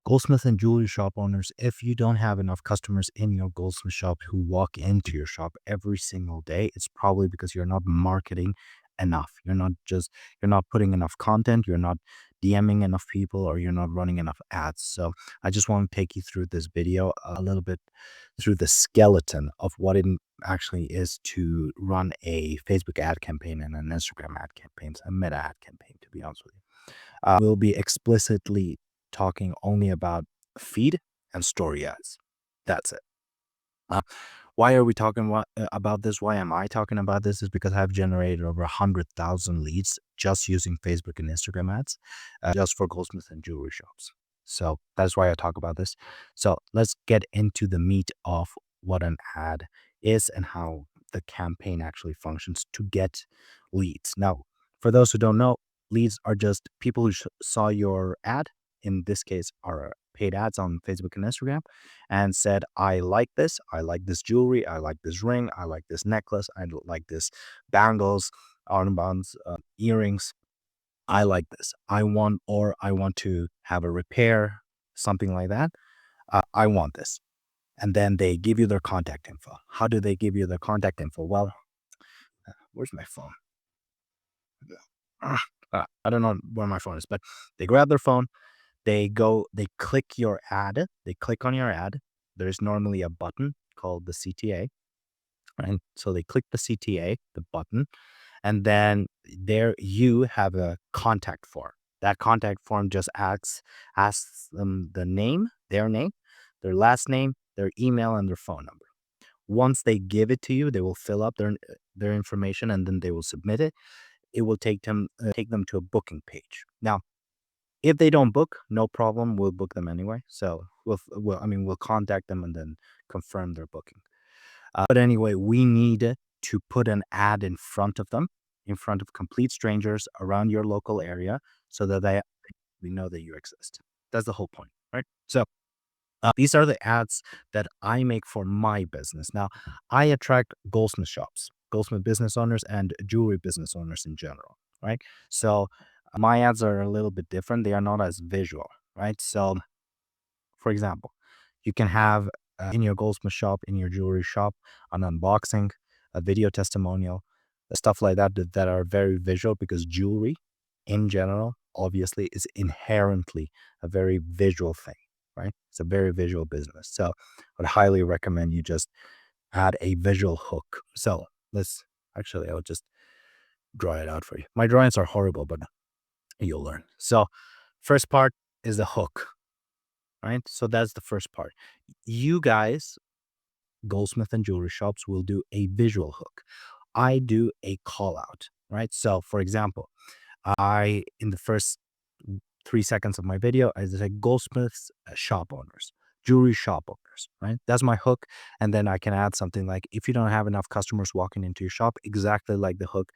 Goldsmith and jewelry shop owners, if you don't have enough customers in your goldsmith shop who walk into your shop every single day, it's probably because you're not marketing enough. You're not putting enough content, you're not DMing enough people, or you're not running enough ads. So I just want to take you through this video a little bit through the skeleton of what it actually is to run a Facebook ad campaign and an Instagram ad campaign, a meta ad campaign, to be honest with you. We'll be explicitly talking only about feed and story ads. That's it. Uh, why are we talking about this? Why am I talking about this? Is because I've generated over 100,000 leads just using Facebook and Instagram ads, just for goldsmith and jewelry shops. So that's why I talk about this. So let's get into the meat of what an ad is and how the campaign actually functions to get leads. Now, for those who don't know, leads are just people who saw your ad. In this case, are paid ads on Facebook and Instagram, and said, I like this jewelry, I like this ring, I like this necklace, I like this bangles, armbands, earrings. I like this. I want to have a repair, something like that. I want this. And then they give you their contact info. How do they give you their contact info? Well, where's my phone? I don't know where my phone is, but they grab their phone, they click your ad, they click on your ad. There's normally a button called the CTA, right? So they click the CTA, the button, and then there you have a contact form. That contact form just asks them the name, their last name, their email, and their phone number. Once they give it to you, they will fill up their information, and then they will submit it. It will take them to a booking page. Now, if they don't book, no problem. We'll book them anyway. So we'll contact them and then confirm their booking. But anyway, we need to put an ad in front of them, in front of complete strangers around your local area, so that we know that you exist. That's the whole point, right? So these are the ads that I make for my business. Now, I attract goldsmith shops, goldsmith business owners, and jewelry business owners in general, right? So my ads are a little bit different. They are not as visual, right? So, for example, you can have in your goldsmith shop, in your jewelry shop, an unboxing, a video testimonial, stuff like that are very visual, because jewelry in general, obviously, is inherently a very visual thing, right? It's a very visual business. So I would highly recommend you just add a visual hook. So I'll just draw it out for you. My drawings are horrible, but you'll learn. So first part is the hook, right? So that's the first part. You guys, goldsmith and jewelry shops, will do a visual hook. I do a call out, right? So for example, in the first 3 seconds of my video, I say goldsmiths shop owners, jewelry shop owners, right? That's my hook. And then I can add something like, if you don't have enough customers walking into your shop, exactly like the hook,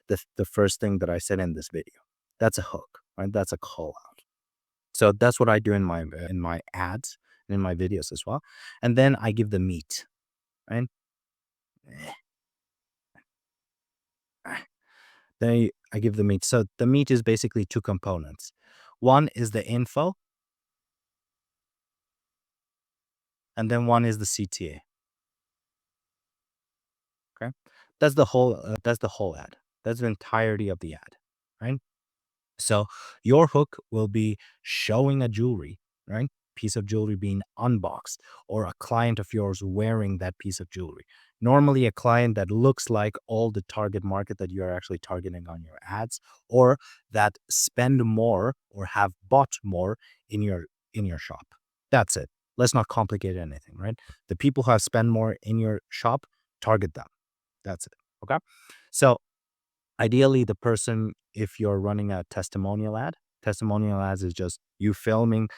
the first thing that I said in this video. That's a hook, right? That's a call out. So that's what I do in my ads and in my videos as well. And then I give the meat, right? Then I give the meat. So the meat is basically two components. One is the info, and then one is the CTA. Okay, that's the whole. That's the whole ad. That's the entirety of the ad, right? So your hook will be showing a jewelry, right? Piece of jewelry being unboxed, or a client of yours wearing that piece of jewelry. Normally a client that looks like all the target market that you are actually targeting on your ads, or that spend more or have bought more in your shop. That's it. Let's not complicate anything, right? The people who have spent more in your shop, target them. That's it. Okay. So ideally, the person, if you're running a testimonial ads is just you filming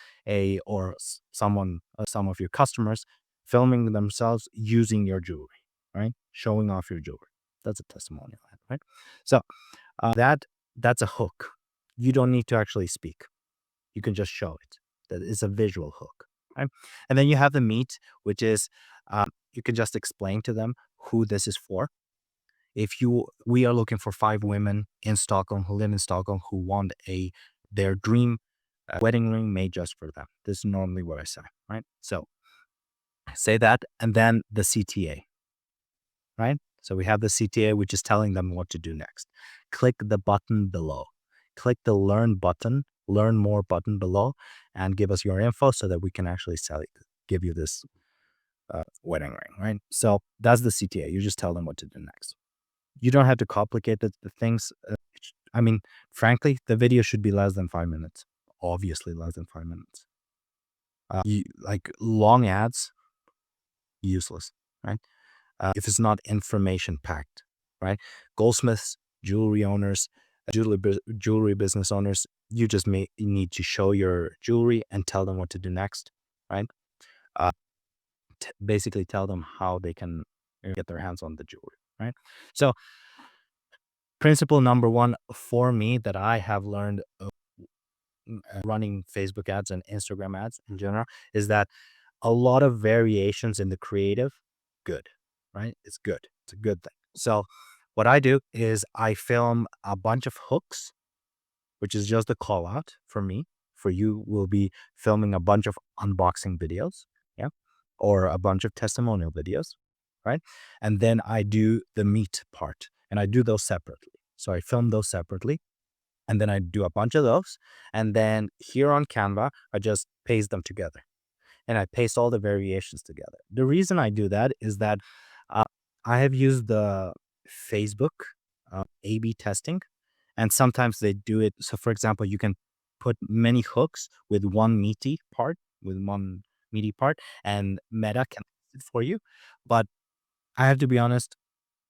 some of your customers filming themselves using your jewelry, right? Showing off your jewelry. That's a testimonial ad, right? So that's a hook. You don't need to actually speak. You can just show it. That is a visual hook, right? And then you have the meat, which is you can just explain to them who this is for. We are looking for 5 women in Stockholm who live in Stockholm who want their dream a wedding ring made just for them. This is normally what I say, right? So I say that, and then the CTA, right? So we have the CTA, which is telling them what to do next. Click the button below. Click the learn more button below, and give us your info so that we can actually give you this wedding ring, right? So that's the CTA. You just tell them what to do next. You don't have to complicate the things. I mean, frankly, the video should be less than 5 minutes. Obviously, less than 5 minutes. Like long ads, useless, right? If it's not information packed, right? Goldsmiths, jewelry owners, jewelry business owners, you just need to show your jewelry and tell them what to do next, right? Uh, Basically, tell them how they can get their hands on the jewelry, right? So, principle number one for me that I have learned running Facebook ads and Instagram ads in general is that a lot of variations in the creative, good, right? It's good. It's a good thing. So what I do is I film a bunch of hooks, which is just a call out for me. For you, will be filming a bunch of unboxing videos, yeah, or a bunch of testimonial videos, right? And then I do the meat part, and I do those separately. So I film those separately, and then I do a bunch of those, and then here on Canva, I just paste them together, and I paste all the variations together. The reason I do that is that uh, I have used the Facebook A/B testing, and sometimes they do it. So, for example, you can put many hooks with one meaty part, and Meta can test it for you. But I have to be honest,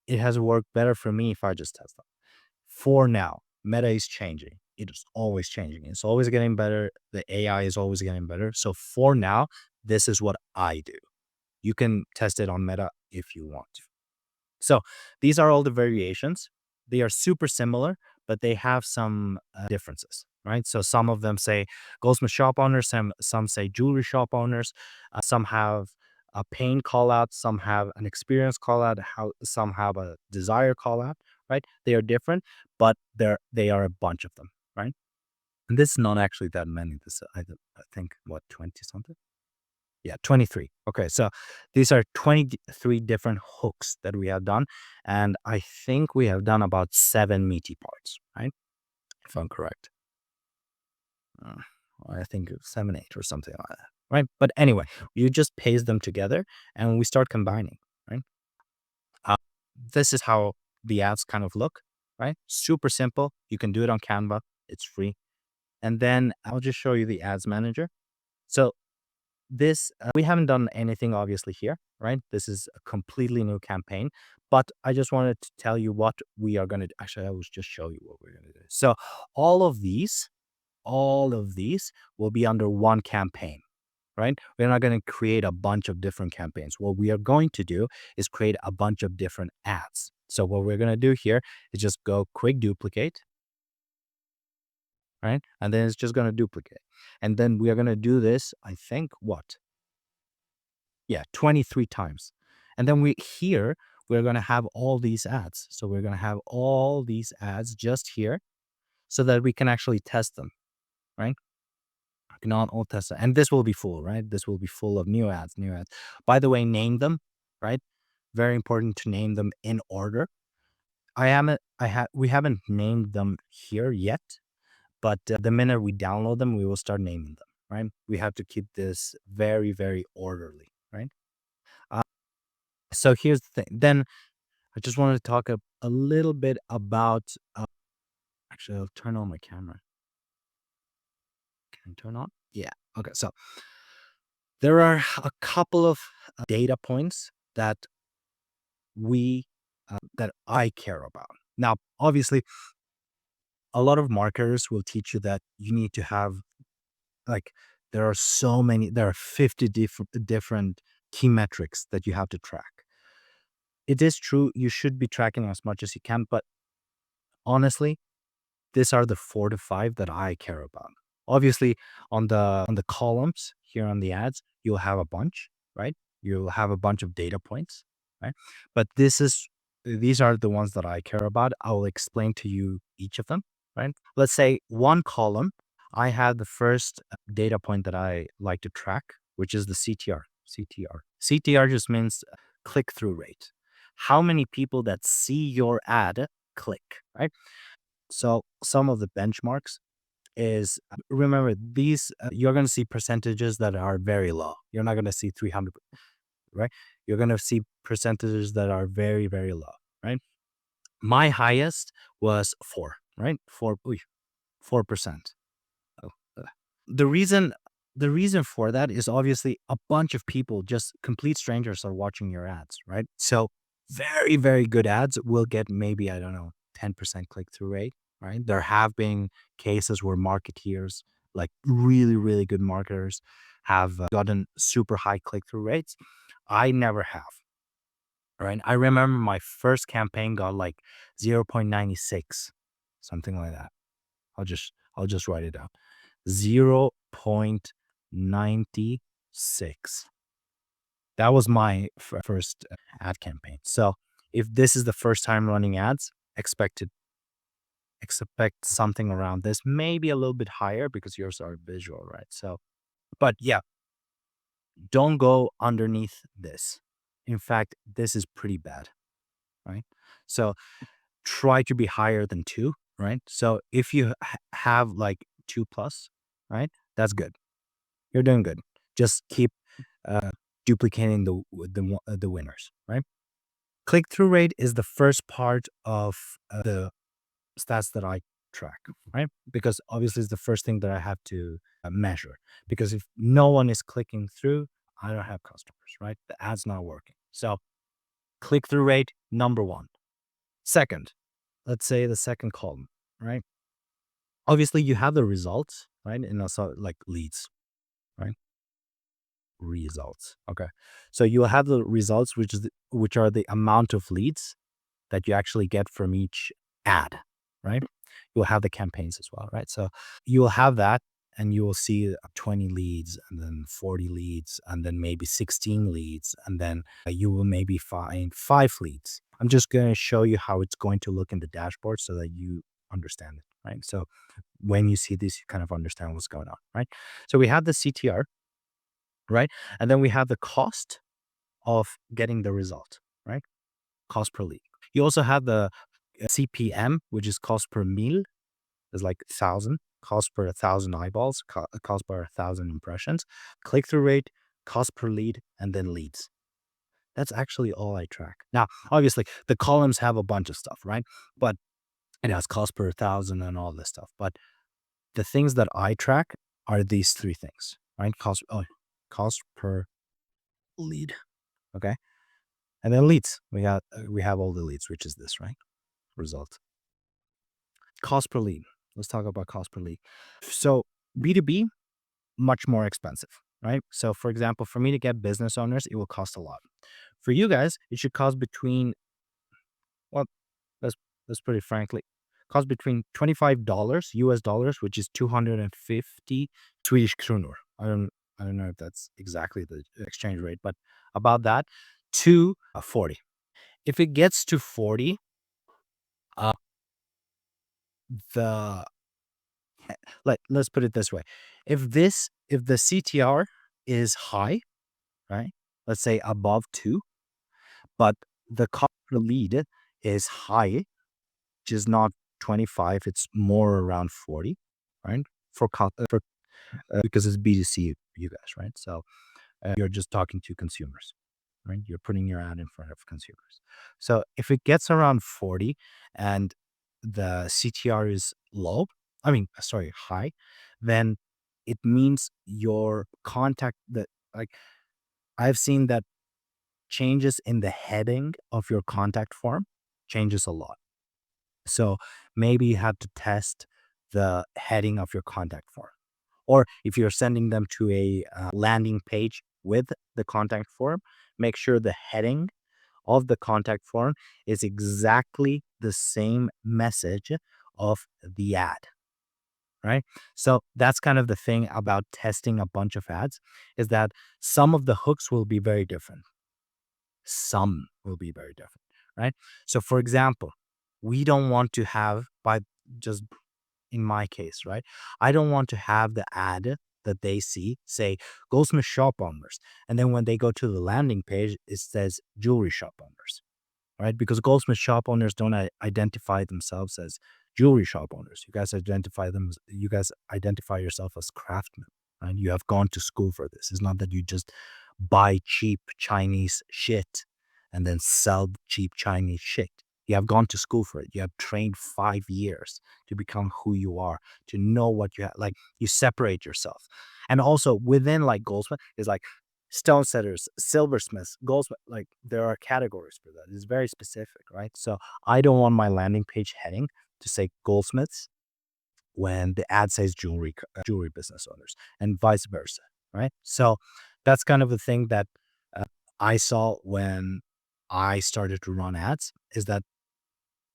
it has worked better for me if I just test them. For now, Meta is changing. It is always changing. It's always getting better. The AI is always getting better. So for now, this is what I do. You can test it on Meta if you want to. So these are all the variations. They are super similar, but they have some differences, right? So some of them say Goldsmith shop owners, some say jewelry shop owners, some have a pain call out, some have an experience call out, some have a desire call out, right? They are different, but they are a bunch of them, right? And this is not actually that many. I think what 20 something. Yeah, 23. Okay, so these are 23 different hooks that we have done. And I think we have done about 7 meaty parts, right? If I'm correct. Uh, I think 7, 8 or something like that, right? But anyway, you just paste them together and we start combining, right? Uh, this is how the ads kind of look, right? Super simple. You can do it on Canva. It's free. And then I'll just show you the ads manager. So this, we haven't done anything obviously here, right? This is a completely new campaign, but I just wanted to tell you what we are going to do. Actually, I will just show you what we're going to do. So all of these will be under one campaign, right? We're not going to create a bunch of different campaigns. What we are going to do is create a bunch of different ads. So what we're going to do here is just go quick duplicate, right? And then it's just going to duplicate. And then we are going to do this, I think, what? Yeah, 23 times. And then we're going to have all these ads. So we're going to have all these ads just here so that we can actually test them, right? I cannot all test it. And this will be full, right? This will be full of new ads, new ads. By the way, name them, right? Very important to name them in order. We haven't named them here yet, but the minute we download them, we will start naming them, right? We have to keep this very, very orderly, right? Uh, so here's the thing. Then I just wanted to talk a little bit about. Actually, I'll turn on my camera. Can I turn on? Yeah. Okay. So there are a couple of data points that that I care about. Now, obviously, a lot of marketers will teach you that you need to have like there are 50 different key metrics that you have to track. It is true you should be tracking as much as you can, but honestly, these are the 4 to 5 that I care about. Obviously, on the columns here on the ads, you'll have a bunch, right? You'll have a bunch of data points, right? But these are the ones that I care about. I will explain to you each of them, right? Let's say one column, I had the first data point that I like to track, which is the CTR. CTR. CTR just means click through rate. How many people that see your ad click, right? So some of the benchmarks is, remember these, you're going to see percentages that are very low. You're not going to see 300, right? You're going to see percentages that are very, very low, right? My highest was 4, right? 4%. Oh, the reason the reason for that is obviously a bunch of people, just complete strangers, are watching your ads, right? So very, very good ads will get maybe, I don't know, 10% click-through rate, right? There have been cases where marketeers, like really, really good marketers, have gotten super high click-through rates. I never have, right? I remember my first campaign got like 0.96, something like that. I'll just write it down. 0.96. That was my first ad campaign. So if this is the first time running ads, expect something around this, maybe a little bit higher because yours are visual, right? So, but yeah, don't go underneath this. In fact, this is pretty bad, right? So try to be higher than 2, right? So if you have like 2 plus, right? That's good. You're doing good. Just keep uh, duplicating the winners, right? Click through rate is the first part of the stats that I track, right? Because obviously it's the first thing that I have to measure. Because if no one is clicking through, I don't have customers, right? The ad's not working. So click through rate, number 1. Second, let's say the second column, right? Obviously you have the results, right? And also like leads, right? Results. Okay. So you'll have the results, which are the amount of leads that you actually get from each ad, right? You'll have the campaigns as well, right? So you'll have that, and you will see 20 leads, and then 40 leads, and then maybe 16 leads, and then you will maybe find 5 leads. I'm just going to show you how it's going to look in the dashboard so that you understand it, right? So when you see this, you kind of understand what's going on, right? So we have the CTR, right? And then we have the cost of getting the result, right? Cost per lead. You also have the CPM, which is cost per mille, is like 1,000, cost per 1,000 eyeballs, cost per 1,000 impressions, click through rate, cost per lead, and then leads. That's actually all I track. Now, obviously, the columns have a bunch of stuff, right? But it has cost per 1,000 and all this stuff. But the things that I track are these 3 things, right? Cost per lead. Okay. And then leads. We have all the leads, which is this, right? Result. Cost per lead. Let's talk about cost per lead. So B2B, much more expensive, right? So for example, for me to get business owners, it will cost a lot. For you guys, it should cost between, well, let's let's put it frankly, cost between $25 US dollars, which is 250 Swedish kronor. I don't know if that's exactly the exchange rate, but about that, to 40. If it gets to 40, uh, the let's put it this way. If the CTR is high, right? Let's say above 2, but the cost per lead is high, which is not 25, it's more around 40, right? For because it's B2C, you guys, right? So you're just talking to consumers, right? You're putting your ad in front of consumers. So if it gets around 40 and the CTR is low, sorry, high, then it means your contact that, like, I've seen that changes in the heading of your contact form changes a lot. So maybe you have to test the heading of your contact form. Or if you're sending them to a landing page with the contact form, make sure the heading of the contact form is exactly the same message of the ad, right? So that's kind of the thing about testing a bunch of ads, is that some of the hooks will be very different. Some will be very different, right? So for example, we don't want to have, by just in my case, right? I don't want to have the ad that they see say Goldsmith shop owners. And then when they go to the landing page, it says jewelry shop owners, right? Because Goldsmith shop owners don't identify themselves as jewelry shop owners. You guys identify yourself as craftsmen, right? You have gone to school for this. It's not that you just buy cheap Chinese shit and then sell cheap Chinese shit. You have gone to school for it. You have trained 5 years to become who you are, to know what you have. Like, you separate yourself. And also within like Goldsmith is like stone setters, silversmiths, goldsmith. Like, there are categories for that. It's very specific, right? So I don't want my landing page heading to say goldsmiths when the ad says jewelry business owners, and vice versa, right? So that's kind of the thing that uh, I saw when I started to run ads, is that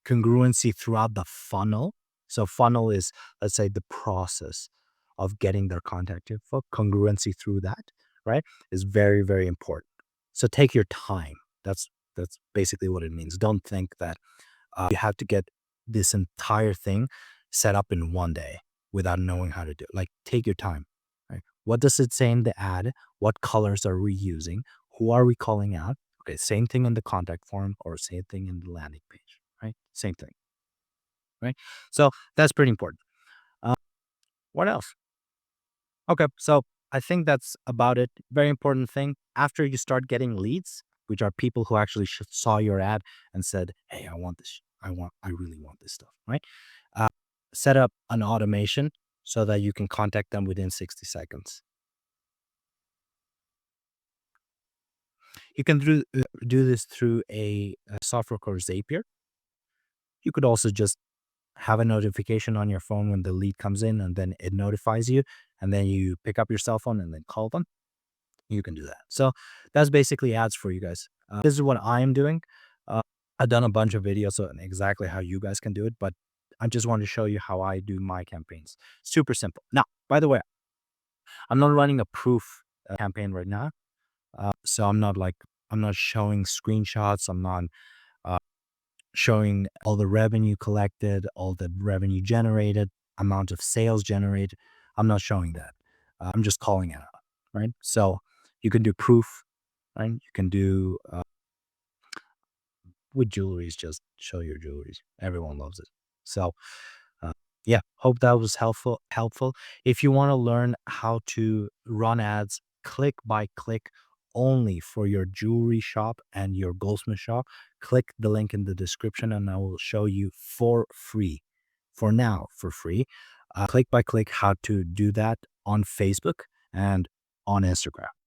congruency throughout the funnel. So funnel is, let's say, the process of getting their contact info. Congruency through that, right, is very, very important. So take your time. That's basically what it means. Don't think that you have to get this entire thing set up in one day without knowing how to do it. Like, take your time. Right? What does it say in the ad? What colors are we using? Who are we calling out? Okay, same thing in the contact form or same thing in the landing page, right? Same thing, right? So that's pretty important. Uh, what else? Okay, so I think that's about it. Very important thing. After you start getting leads, which are people who actually saw your ad and said, "Hey, I want this. I really want this stuff." Right? Uh, Set up an automation so that you can contact them within 60 seconds. You can do this through a software called Zapier. You could also just have a notification on your phone when the lead comes in, and then it notifies you, and then you pick up your cell phone and then call them. You can do that. So that's basically ads for you guys. This is what I am doing. Uh, I've done a bunch of videos on exactly how you guys can do it, but I just want to show you how I do my campaigns. Super simple. Now, by the way, I'm not running a proof campaign right now. So I'm not showing screenshots. I'm not uh, showing all the revenue collected, all the revenue generated, amount of sales generated. I'm not showing that. I'm just calling it out, right? So you can do proof, right? You can do with jewelries, just show your jewelries. Everyone loves it. So uh, yeah, hope that was helpful. If you want to learn how to run ads click by click only for your jewelry shop and your goldsmith shop, click the link in the description and I will show you for free, for now, for free, click by click how to do that on Facebook and on Instagram.